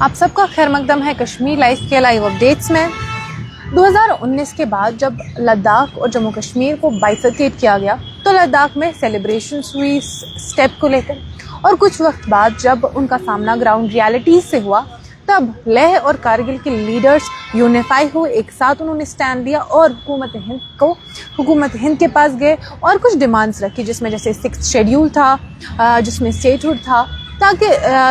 आप सबका खैर मकदम है कश्मीर लाइफ के लाइव अपडेट्स में। 2019 के बाद जब लद्दाख और जम्मू कश्मीर को बाइफरकेट किया गया तो लद्दाख में सेलिब्रेशंस हुई स्टेप को लेकर, और कुछ वक्त बाद जब उनका सामना ग्राउंड रियलिटीज से हुआ तब लेह और कारगिल के लीडर्स यूनिफाई हुए, एक साथ उन्होंने स्टैंड लिया और हुकूमत हिंद के पास गए और कुछ डिमांड्स रखी, जिसमें जैसे 6th शेड्यूल था, जिसमें स्टेटहुड था, ताकि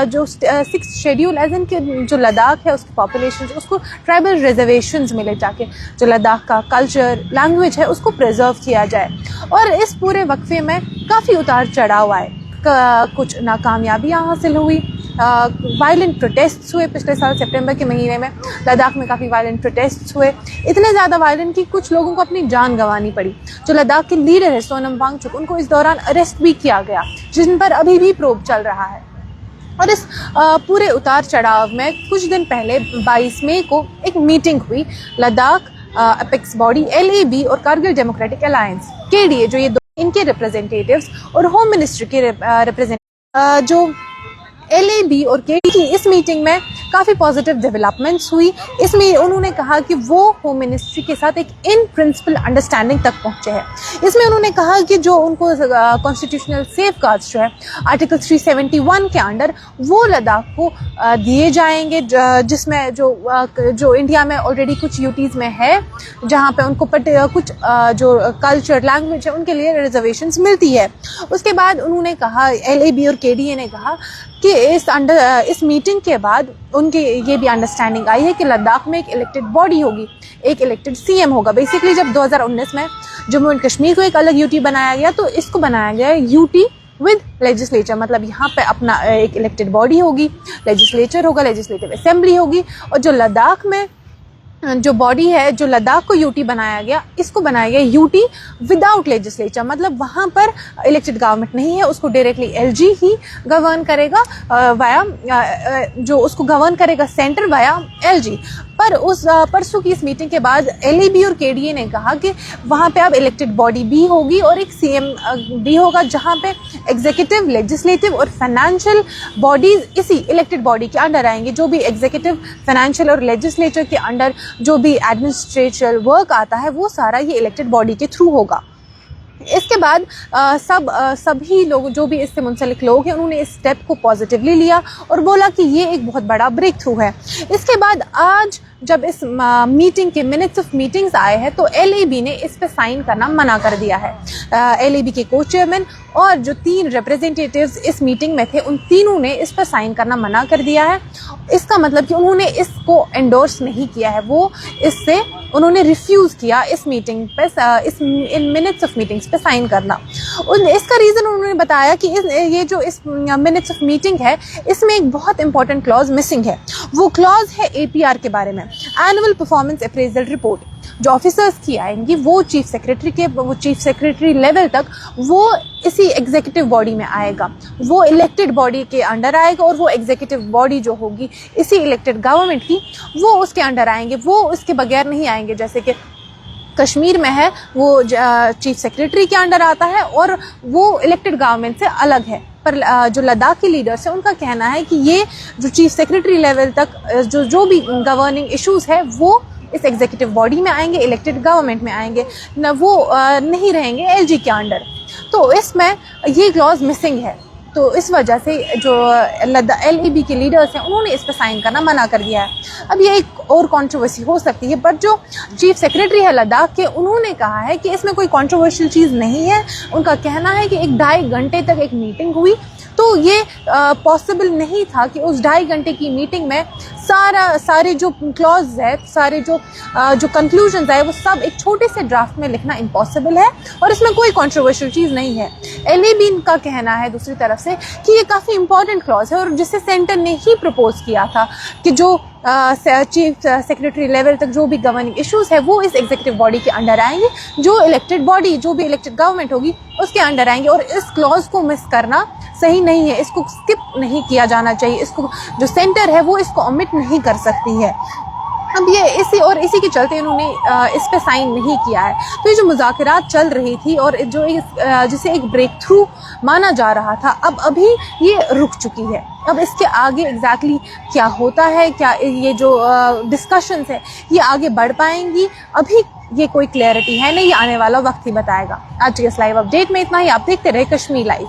जो 6th शेड्यूल एज इन के जो लद्दाख है उसकी पॉपुलेशन उसको ट्राइबल रिजर्वेशंस मिले, ताकि जो लद्दाख का कल्चर लैंग्वेज है उसको प्रिजर्व किया जाए। और इस पूरे वक्फे में काफ़ी उतार चढ़ाव आए, कुछ नाकामयाबियाँ हासिल हुई, वायलेंट प्रोटेस्ट्स हुए। पिछले साल सितंबर के महीने में लद्दाख में काफ़ी वायलेंट प्रोटेस्ट्स हुए, इतने ज़्यादा वायलेंट कि कुछ लोगों को अपनी जान गंवानी पड़ी। जो लद्दाख के लीडर है सोनम वांगचुक, उनको इस दौरान अरेस्ट भी किया गया, जिन पर अभी भी प्रोब चल रहा है। और इस पूरे उतार चढ़ाव में कुछ दिन पहले 22 मई को एक मीटिंग हुई लद्दाख अपेक्स बॉडी LAB और कारगिल डेमोक्रेटिक अलायंस KDA, जो ये दो इनके रिप्रेजेंटेटिव्स और होम मिनिस्ट्री के रिप्रेजेंटेटिव जो LAB और KDA की इस मीटिंग में काफ़ी पॉजिटिव डेवलपमेंट्स हुई। इसमें उन्होंने कहा कि वो होम मिनिस्ट्री के साथ एक इन प्रिंसिपल अंडरस्टैंडिंग तक पहुंचे हैं। इसमें उन्होंने कहा कि जो उनको कॉन्स्टिट्यूशनल सेफगार्ड्स जो है आर्टिकल 371 के अंडर वो लद्दाख को दिए जाएंगे, जिसमें जो इंडिया में ऑलरेडी कुछ यूटीज़ में है, जहाँ पे उनको कुछ जो कल्चर लैंग्वेज है उनके लिए रिजर्वेशंस मिलती है। उसके बाद उन्होंने कहा, LAB और KDA ने कहा कि इस मीटिंग के बाद उनके ये भी अंडरस्टैंडिंग आई है कि लद्दाख में एक इलेक्टेड बॉडी होगी, एक इलेक्टेड CM होगा। बेसिकली जब 2019 में जम्मू एंड कश्मीर को एक अलग UT बनाया गया तो इसको बनाया गया है UT विद लेजिस्लेचर, मतलब यहाँ पे अपना एक इलेक्टेड बॉडी होगी, लेजिस्लेचर होगा, लेजिस्लेटिव असेंबली होगी। और जो लद्दाख में जो बॉडी है, जो लद्दाख को UT बनाया गया, इसको बनाया गया UT विदाउट लेजिस्लेचर, मतलब वहाँ पर इलेक्टेड गवर्नमेंट नहीं है, उसको डायरेक्टली LG ही गवर्न करेगा वाया जो उसको गवर्न करेगा सेंटर वाया LG। पर उस परसों की इस मीटिंग के बाद LAB और KDA ने कहा कि वहाँ पे अब इलेक्टेड बॉडी भी होगी और एक CM भी होगा, जहाँ पे एग्जीक्यूटिव, लेजिस्लेटिव और फाइनेंशियल बॉडीज इसी इलेक्टेड बॉडी के अंडर आएंगे। जो भी एग्जीक्यूटिव, फाइनेंशियल और लेजिस्लेचर के अंडर जो भी एडमिनिस्ट्रेटिव वर्क आता है वो सारा ये इलेक्टेड बॉडी के थ्रू होगा। इसके बाद सभी लोग जो भी इससे मुंसलिक लोग हैं उन्होंने इस स्टेप को पॉजिटिवली लिया और बोला कि ये एक बहुत बड़ा ब्रेक थ्रू है। इसके बाद आज जब इस मीटिंग के मिनट्स ऑफ मीटिंग्स आए हैं तो LAB ने इस पे साइन करना मना कर दिया है। LAB के को चेयरमैन और जो 3 रिप्रेजेंटेटिव्स इस मीटिंग में थे उन तीनों ने इस पर साइन करना मना कर दिया है। इसका मतलब कि उन्होंने इसको एंडोर्स नहीं किया है, वो इससे उन्होंने रिफ्यूज़ किया इस मीटिंग पे इन मिनट्स ऑफ मीटिंग्स पे साइन करना। इसका रीज़न उन्होंने बताया कि ये जो इस मिनट्स ऑफ मीटिंग है इसमें एक बहुत इंपॉर्टेंट क्लॉज मिसिंग है। वो क्लॉज है APR के बारे में, एनुअल परफॉर्मेंस अप्रेजल रिपोर्ट। जो ऑफिसर्स की आएंगी वो चीफ सेक्रेटरी लेवल तक वो इसी एग्जीक्यूटिव बॉडी में आएगा, वो इलेक्टेड बॉडी के अंडर आएगा और वो एग्जीक्यूटिव बॉडी जो होगी इसी इलेक्टेड गवर्नमेंट की वो उसके अंडर आएंगे, वो उसके बगैर नहीं आएंगे। जैसे कि कश्मीर में है वो चीफ सेक्रेटरी के अंडर आता है और वो इलेक्टेड गवर्नमेंट से अलग है। पर जो लद्दाख के लीडर्स हैं उनका कहना है कि ये जो चीफ सेक्रेटरी लेवल तक जो भी गवर्निंग इश्यूज है वो इस एग्जीक्यूटिव बॉडी में आएंगे, इलेक्टेड गवर्नमेंट में आएंगे, न वो नहीं रहेंगे LG के अंडर। तो इसमें ये क्लॉज मिसिंग है, तो इस वजह से जो LAB के लीडर्स हैं उन्होंने इस पर साइन करना मना कर दिया है। अब ये एक और कंट्रोवर्सी हो सकती है, बट जो चीफ सेक्रेटरी है लद्दाख के उन्होंने कहा है कि इसमें कोई कंट्रोवर्शियल चीज़ नहीं है। उनका कहना है कि 1-2.5 घंटे तक एक मीटिंग हुई तो ये पॉसिबल नहीं था कि उस 2.5 घंटे की मीटिंग में सारे जो क्लॉज है, सारे जो कंक्लूजन्स है वो सब एक छोटे से ड्राफ्ट में लिखना इम्पॉसिबल है और इसमें कोई कंट्रोवर्शियल चीज़ नहीं है। LAB का कहना है दूसरी तरफ से कि ये काफ़ी इंपॉर्टेंट क्लॉज है और जिसे सेंटर ने ही प्रपोज किया था कि जो चीफ सेक्रेटरी लेवल तक जो भी गवर्निंग इश्यूज है वो इस एग्जीक्यूटिव बॉडी के अंडर आएंगे, जो इलेक्टेड बॉडी जो भी इलेक्टेड गवर्नमेंट होगी उसके अंडर आएंगे। और इस क्लॉज को मिस करना सही नहीं है, इसको स्किप नहीं किया जाना चाहिए, इसको जो सेंटर है वो इसको ओमिट नहीं कर सकती है। अब ये इसी के चलते इन्होंने इस पे साइन नहीं किया है। तो ये जो मुज़ाकरात चल रही थी और जो जिसे एक ब्रेक थ्रू माना जा रहा था, अब अभी ये रुक चुकी है। अब इसके आगे एग्जैक्टली क्या होता है, क्या ये जो डिस्कशंस है ये आगे बढ़ पाएंगी, अभी ये कोई क्लैरिटी है नहीं, ये आने वाला वक्त ही बताएगा। आज के इस लाइव अपडेट में इतना ही। आप देखते रहे कश्मीर लाइव।